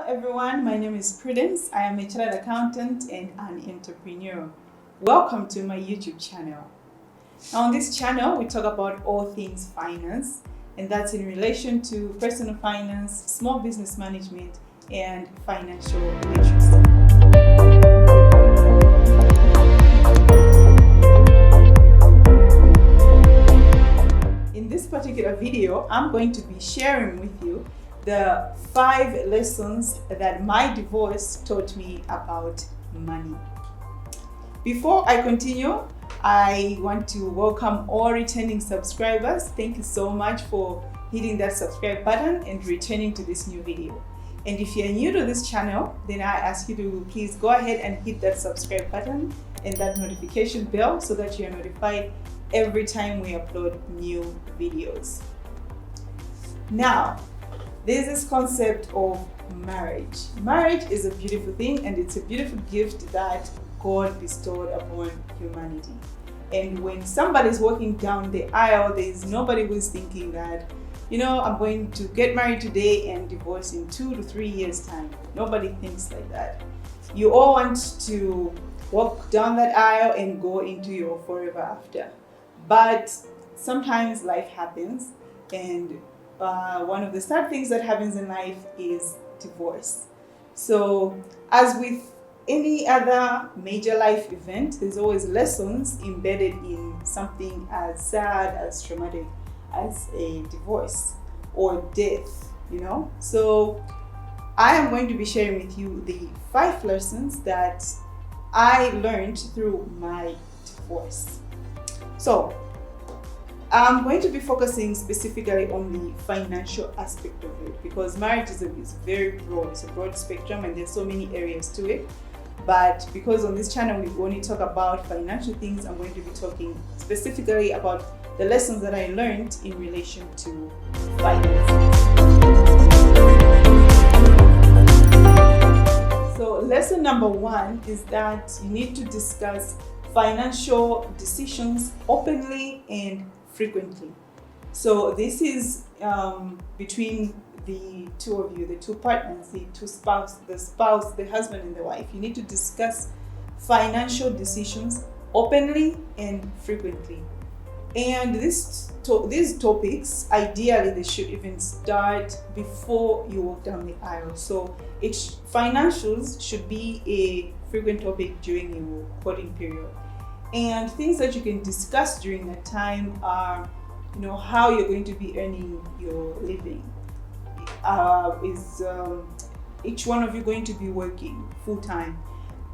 everyone, my name is Prudence. I am a chartered accountant and an entrepreneur. Welcome to my YouTube channel. Now on this channel, we talk about all things finance, and that's in relation to personal finance, small business management, and financial literacy. In this particular video, I'm going to be sharing with you the 5 lessons that my divorce taught me about money. Before I continue, I want to welcome all returning subscribers. Thank you so much for hitting that subscribe button and returning to this new video. And if you're new to this channel, then I ask you to please go ahead and hit that subscribe button and that notification bell so that you're notified every time we upload new videos. Now, there's this concept of marriage. Marriage is a beautiful thing, and it's a beautiful gift that God bestowed upon humanity. And when somebody's walking down the aisle, there's nobody who's thinking that, I'm going to get married today and divorce in 2 to 3 years' time. Nobody thinks like that. You all want to walk down that aisle and go into your forever after. But sometimes life happens, and one of the sad things that happens in life is divorce. So, as with any other major life event, there's always lessons embedded in something as sad, as traumatic as a divorce or death, So, I am going to be sharing with you the 5 lessons that I learned through my divorce. So, I'm going to be focusing specifically on the financial aspect of it because marriage is very broad. It's a broad spectrum and there's so many areas to it. But because on this channel we only talk about financial things, I'm going to be talking specifically about the lessons that I learned in relation to finance. So lesson number 1 is that you need to discuss financial decisions openly and frequently. So this is between the two of you, the two partners, the husband and the wife. You need to discuss financial decisions openly and frequently. And these topics, ideally, they should even start before you walk down the aisle. So financials should be a frequent topic during your courting period. And things that you can discuss during that time are, how you're going to be earning your living. Is each one of you going to be working full-time?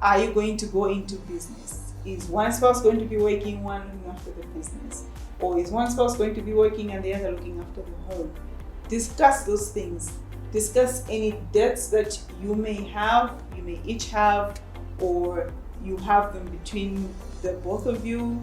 Are you going to go into business? Is one spouse going to be working, one looking after the business? Or is one spouse going to be working and the other looking after the home? Discuss those things. Discuss any debts that you may each have, or you have them between the both of you.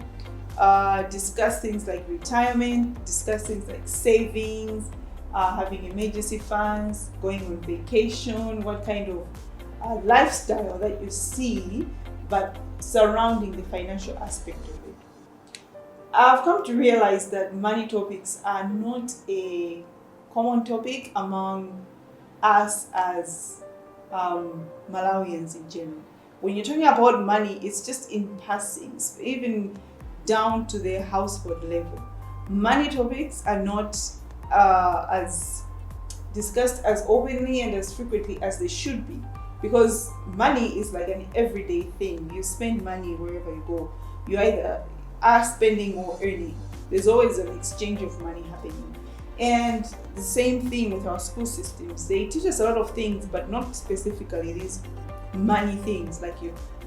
Discuss things like retirement, discuss things like savings, having emergency funds, going on vacation, what kind of lifestyle that you see, but surrounding the financial aspect of it. I've come to realize that money topics are not a common topic among us as Malawians in general. When you're talking about money, it's just in passing, even down to the household level. Money topics are not as discussed as openly and as frequently as they should be, because money is like an everyday thing. You spend money wherever you go. You either are spending or earning. There's always an exchange of money happening. And the same thing with our school systems. They teach us a lot of things, but not specifically these money things, like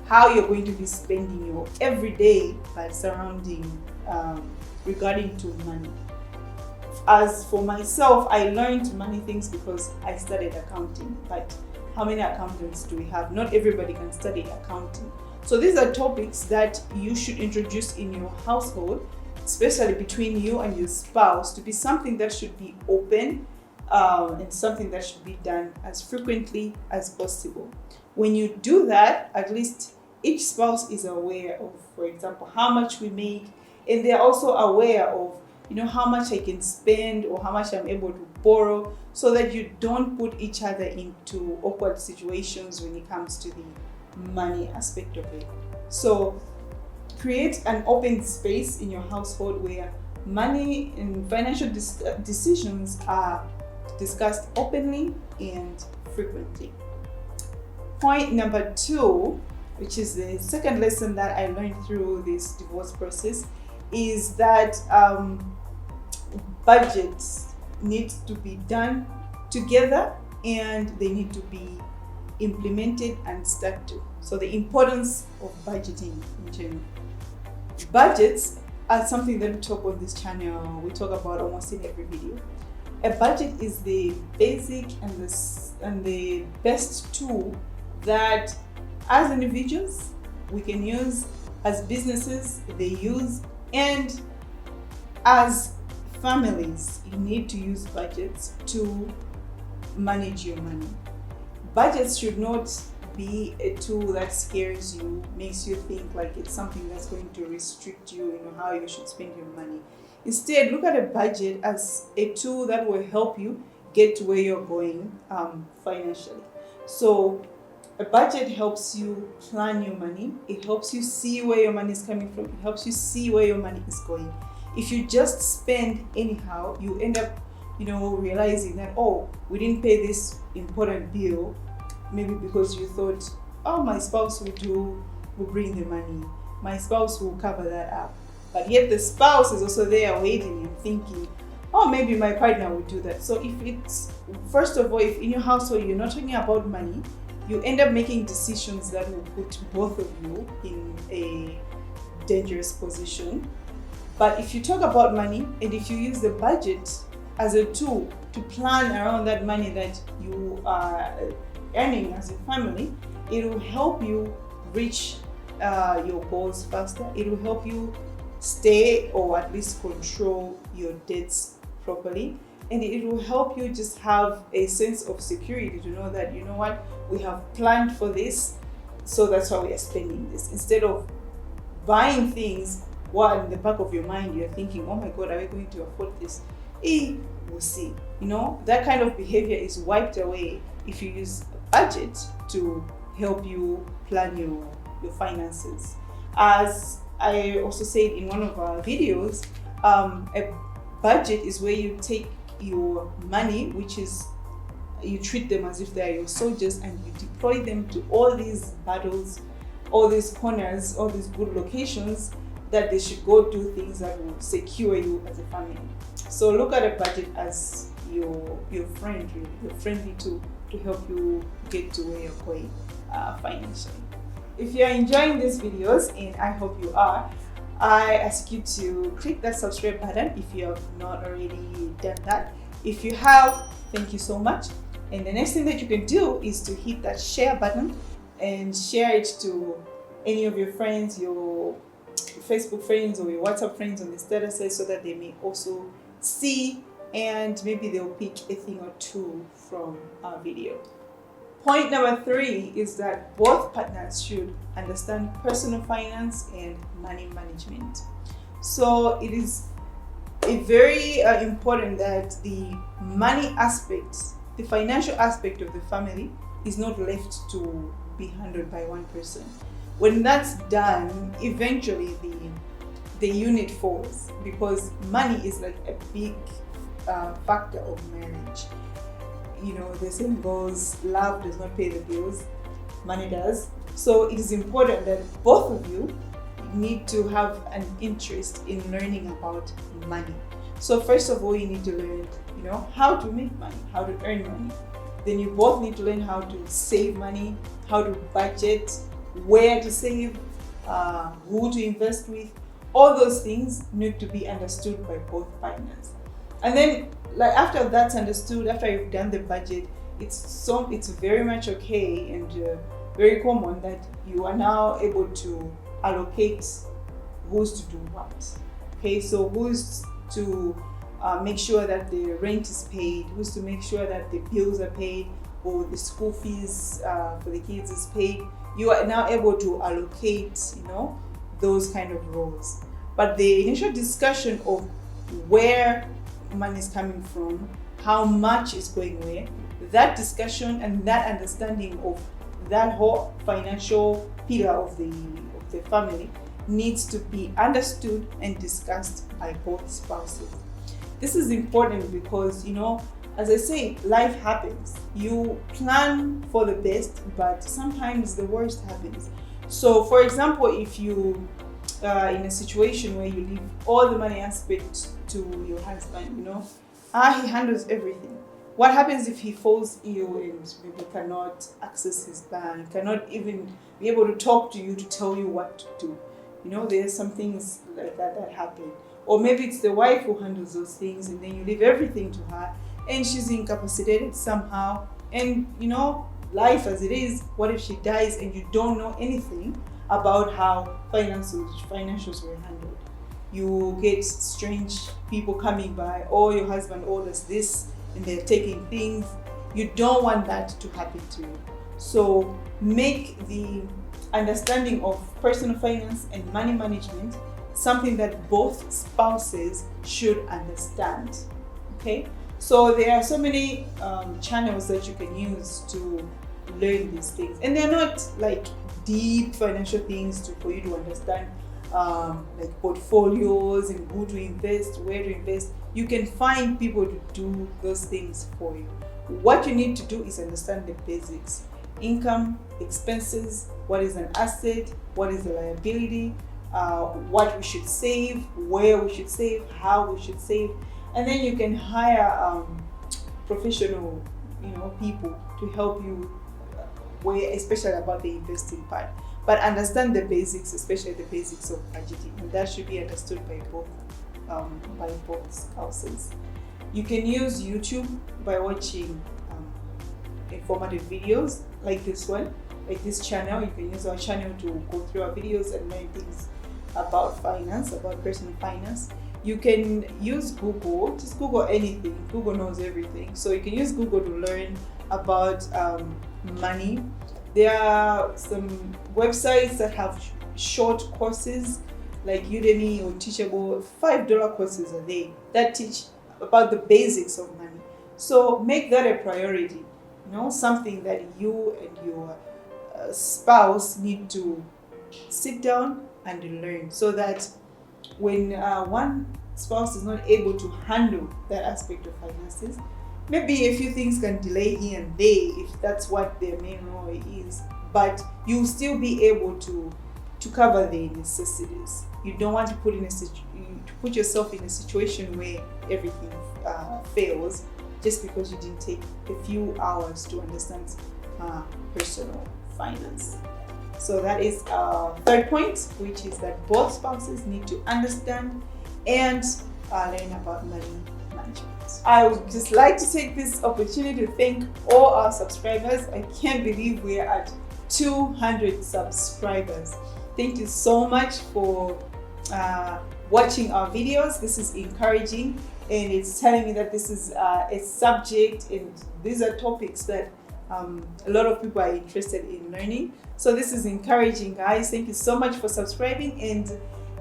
how you're going to be spending your everyday life surrounding regarding to money. As for myself, I learned money things because I studied accounting, but how many accountants do we have? Not everybody can study accounting. So these are topics that you should introduce in your household, especially between you and your spouse, to be something that should be open and something that should be done as frequently as possible. When you do that, at least each spouse is aware of, for example, how much we make, and they're also aware of, how much I can spend or how much I'm able to borrow, so that you don't put each other into awkward situations when it comes to the money aspect of it. So create an open space in your household where money and financial decisions are discussed openly and frequently. Point number 2, which is the second lesson that I learned through this divorce process, is that budgets need to be done together and they need to be implemented and stuck to. So the importance of budgeting in general. Budgets are something that we talk on this channel. We talk about almost in every video. A budget is the basic and the best tool that as individuals we can use, as businesses they use, and as families you need to use budgets to manage your money. Budgets should not be a tool that scares you, makes you think like it's something that's going to restrict you, how you should spend your money. Instead, look at a budget as a tool that will help you get to where you're going financially. So a budget helps you plan your money. It helps you see where your money is coming from. It helps you see where your money is going. If you just spend anyhow, you end up realizing that, oh, we didn't pay this important bill, maybe because you thought, oh, my spouse will bring the money, my spouse will cover that up. But yet the spouse is also there waiting and thinking, oh, maybe my partner will do that. So if in your household you're not talking about money, you end up making decisions that will put both of you in a dangerous position. But if you talk about money and if you use the budget as a tool to plan around that money that you are earning as a family, it will help you reach your goals faster. It will help you stay or at least control your debts properly. And it will help you just have a sense of security to know that, we have planned for this, so that's why we are spending this. Instead of buying things while in the back of your mind you're thinking, oh my God, are we going to afford this? We'll see. That kind of behavior is wiped away if you use a budget to help you plan your finances. As I also said in one of our videos, a budget is where you take your money, which is you treat them as if they are your soldiers, and you deploy them to all these battles, all these corners, all these good locations that they should go do things that will secure you as a family. So look at a budget as your friend, really, your friendly tool to help you get to where you're going financially. If you're enjoying these videos, and I hope you are, I ask you to click that subscribe button if you have not already done that. If you have, thank you so much. And the next thing that you can do is to hit that share button and share it to any of your friends, your Facebook friends or your WhatsApp friends on the statuses, so that they may also see and maybe they'll pick a thing or two from our video. Point number 3 is that both partners should understand personal finance and money management. So it is very important that the money aspect, the financial aspect of the family is not left to be handled by one person. When that's done, eventually the unit falls, because money is like a big factor of marriage. The saying goes, love does not pay the bills, money does. So it is important that both of you need to have an interest in learning about money. So first of all, you need to learn, how to make money, how to earn money. Then you both need to learn how to save money, how to budget, where to save, who to invest with. All those things need to be understood by both partners. And then, after that's understood, after you've done the budget, it's very much okay and very common that you are now able to allocate who's to do what. Okay, so who's to make sure that the rent is paid, who's to make sure that the bills are paid, or the school fees for the kids is paid. You are now able to allocate, those kind of roles. But the initial discussion of where money is coming from, how much is going where. That discussion and that understanding of that whole financial pillar of the family needs to be understood and discussed by both spouses. This is important because, as I say, life happens. You plan for the best, but sometimes the worst happens. So, for example, if you in a situation where you leave all the money aspect to your husband, he handles everything. What happens if he falls ill and maybe cannot access his bank, cannot even be able to talk to you to tell you what to do? There's some things like that happen. Or maybe it's the wife who handles those things and then you leave everything to her and she's incapacitated somehow. And, life as it is, what if she dies and you don't know anything about how financials were handled? You get strange people coming by, your husband owed us this, and they're taking things. You don't want that to happen to you. So make the understanding of personal finance and money management something that both spouses should understand. Okay? So there are so many channels that you can use to learn these things. And they're not like deep financial things for you to understand, like portfolios and who to invest, where to invest. You can find people to do those things for you. What you need to do is understand the basics: income, expenses, what is an asset, what is a liability, what we should save, where we should save, how we should save. And then you can hire professional, people to help you, especially about the investing part. But understand the basics, especially the basics of budgeting, and that should be understood by both spouses. You can use YouTube by watching informative videos like this one, like this channel. You can use our channel to go through our videos and learn things about finance, about personal finance. You can use Google, just Google anything. Google knows everything. So you can use Google to learn about money. There are some websites that have short courses like Udemy or Teachable, $5 courses a day that teach about the basics of money. So make that a priority, something that you and your spouse need to sit down and learn, so that when one spouse is not able to handle that aspect of finances, maybe a few things can delay here and there if that's what their main role is, but you'll still be able to cover the necessities. You don't want to put yourself in a situation where everything fails just because you didn't take a few hours to understand personal finance. So that is our third point, which is that both spouses need to understand and learn about money management. I would just like to take this opportunity to thank all our subscribers. I can't believe we're at 200 subscribers. Thank you so much for watching our videos. This is encouraging, and it's telling me that this is a subject, and these are topics that a lot of people are interested in learning. So this is encouraging, guys. Thank you so much for subscribing, and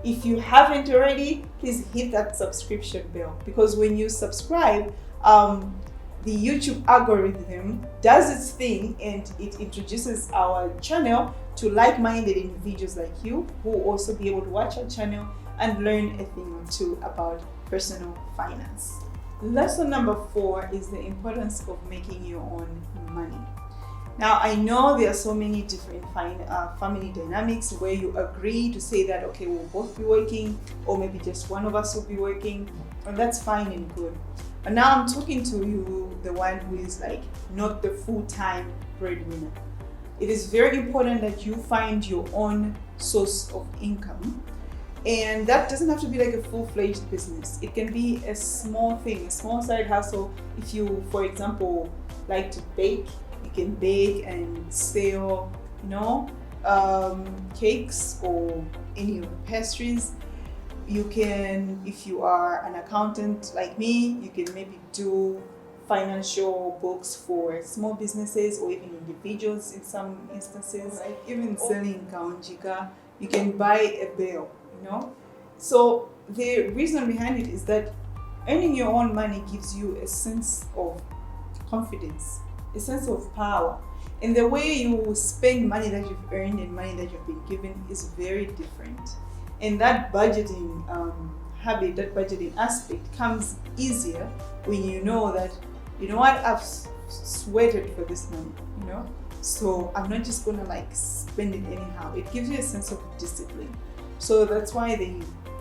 if you haven't already, please hit that subscription bell, because when you subscribe, the YouTube algorithm does its thing and it introduces our channel to like-minded individuals like you, who will also be able to watch our channel and learn a thing or two about personal finance. Lesson number 4 is the importance of making your own money. Now, I know there are so many different family dynamics where you agree to say that, okay, we'll both be working, or maybe just one of us will be working, and that's fine and good. But now I'm talking to you, the one who is like not the full-time breadwinner. It is very important that you find your own source of income. And that doesn't have to be like a full-fledged business. It can be a small thing, a small side hustle. If you, for example, like to bake, you can bake and sell, cakes or any of the pastries. You can, if you are an accountant like me, you can maybe do financial books for small businesses or even individuals in some instances. Like even selling kaunjika, you can buy a bale, So the reason behind it is that earning your own money gives you a sense of confidence, a sense of power. And the way you spend money that you've earned and money that you've been given is very different. And that budgeting habit, that budgeting aspect comes easier when you know that, you know what, I've sweated for this money, you know? So I'm not just gonna like spend it anyhow. It gives you a sense of discipline. So that's why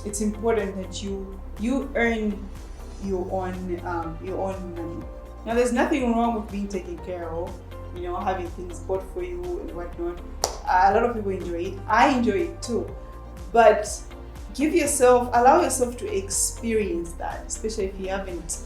it's important that you earn your own money. Now, there's nothing wrong with being taken care of, you know, having things bought for you and whatnot. A lot of people enjoy it. I enjoy it too. But allow yourself to experience that, especially if you haven't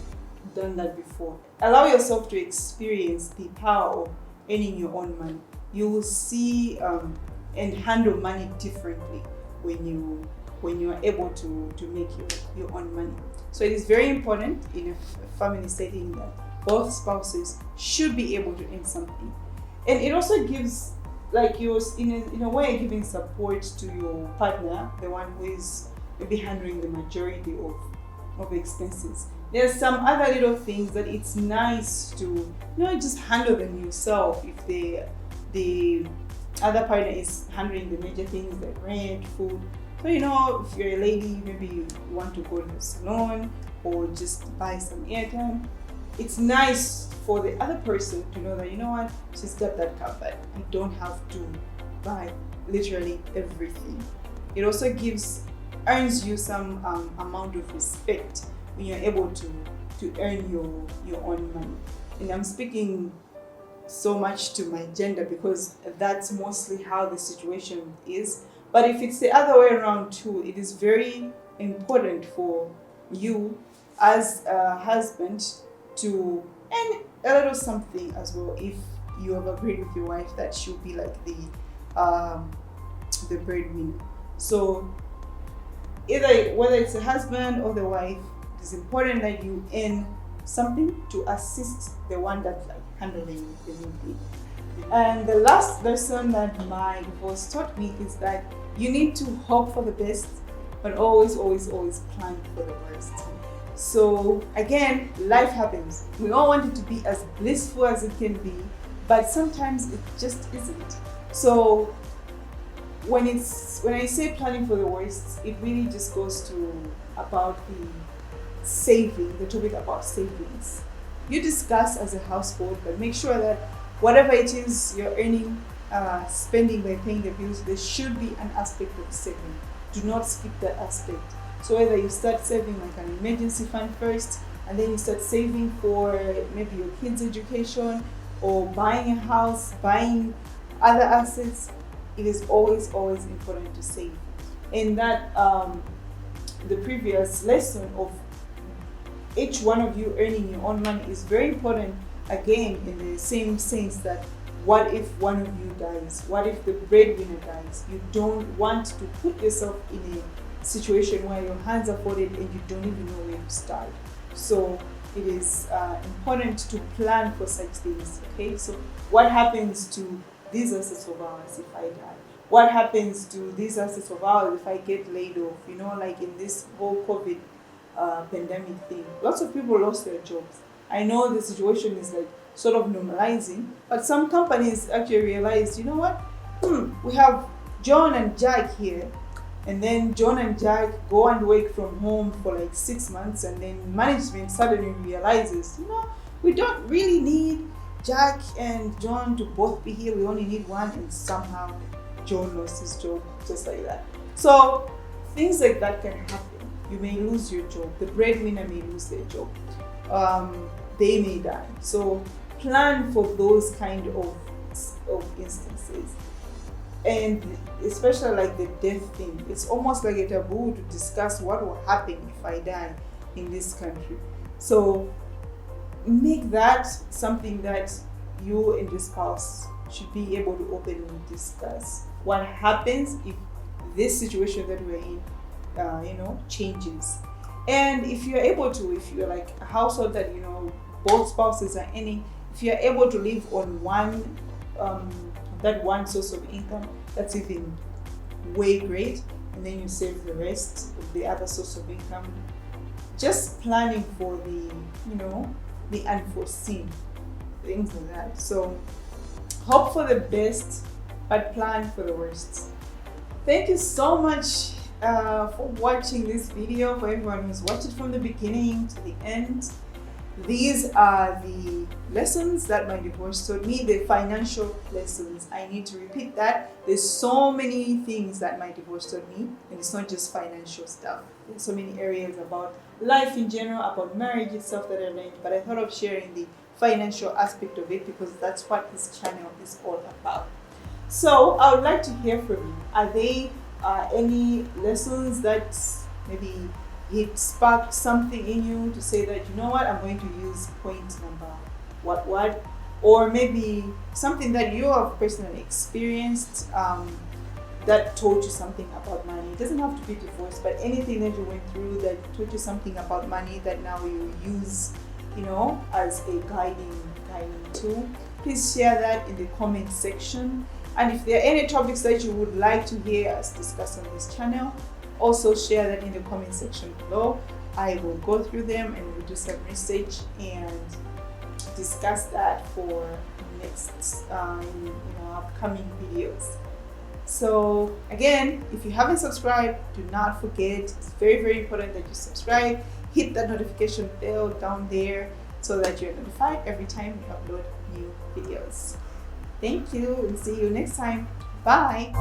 done that before. Allow yourself to experience the power of earning your own money. You will see and handle money differently when you are able to make your own money. So it is very important in a family setting that both spouses should be able to earn something. And it also gives, like, you're in a way giving support to your partner, the one who is maybe handling the majority of expenses. There's some other little things that it's nice to, you know, just handle them yourself. If the other partner is handling the major things like rent, food. So, you know, if you're a lady, maybe you want to go to the salon or just buy some airtime, it's nice for the other person to know that, you know what, she's got that covered. I don't have to buy literally everything. It also earns you some amount of respect when you're able to earn your own money. And I'm speaking so much to my gender because that's mostly how the situation is. But if it's the other way around too, it is very important for you as a husband to earn a little something as well, if you have agreed with your wife that she'll be like the breadwinner. So whether it's the husband or the wife, it's important that you earn something to assist the one that's like handling the money. And the last lesson that my divorce taught me is that you need to hope for the best, but always, always, always plan for the worst. So again, life happens. We all want it to be as blissful as it can be, but sometimes it just isn't. So when I say planning for the worst, it really just goes to about the topic about savings. You discuss as a household, but make sure that whatever it is you're earning, spending by paying the bills, there should be an aspect of saving. Do not skip that aspect. So whether you start saving like an emergency fund first, and then you start saving for maybe your kids' education or buying a house, buying other assets, it is always, always important to save. And that the previous lesson of each one of you earning your own money is very important, again, in the same sense that what if one of you dies? What if the breadwinner dies? You don't want to put yourself in a situation where your hands are folded and you don't even know where to start. So it is important to plan for such things. Okay, so what happens to these assets of ours if I die? What happens to these assets of ours if I get laid off? You know, like in this whole COVID pandemic thing, lots of people lost their jobs. I know the situation is like sort of normalizing, but some companies actually realized, you know what, we have John and Jack here, and then John and Jack go and work from home for like 6 months, and then management suddenly realizes, you know, we don't really need Jack and John to both be here, we only need one, and somehow John lost his job just like that. So things like that can happen. You may lose your job, the breadwinner may lose their job, they may die. So plan for those kind of instances. And especially like the death thing, it's almost like a taboo to discuss what will happen if I die in this country. So make that something that you and your spouse should be able to openly discuss. What happens if this situation that we're in changes? And if you're able to, if you're like a household that, you know, both spouses are earning, if you're able to live on that one source of income, that's even way great. And then you save the rest of the other source of income, just planning for the, the unforeseen, things like that. So hope for the best, but plan for the worst. Thank you so much for watching this video, for everyone who's watched it from the beginning to the end. These are the lessons that my divorce taught me, the financial lessons. I need to repeat that. There's so many things that my divorce taught me, and it's not just financial stuff. There's so many areas about life in general, about marriage itself that I learned, but I thought of sharing the financial aspect of it because that's what this channel is all about. So I would like to hear from you. Are there any lessons that maybe it sparked something in you to say that, you know what, I'm going to use point number what, or maybe something that you have personally experienced that taught you something about money? It doesn't have to be divorce, but anything that you went through that taught you something about money that now you use, as a guiding tool. Please share that in the comment section. And if there are any topics that you would like to hear us discuss on this channel, also share that in the comment section below. I will go through them and we'll do some research and discuss that for next upcoming videos. So again, if you haven't subscribed, do not forget. It's very, very important that you subscribe. Hit that notification bell down there so that you're notified every time we upload new videos. Thank you and see you next time. Bye.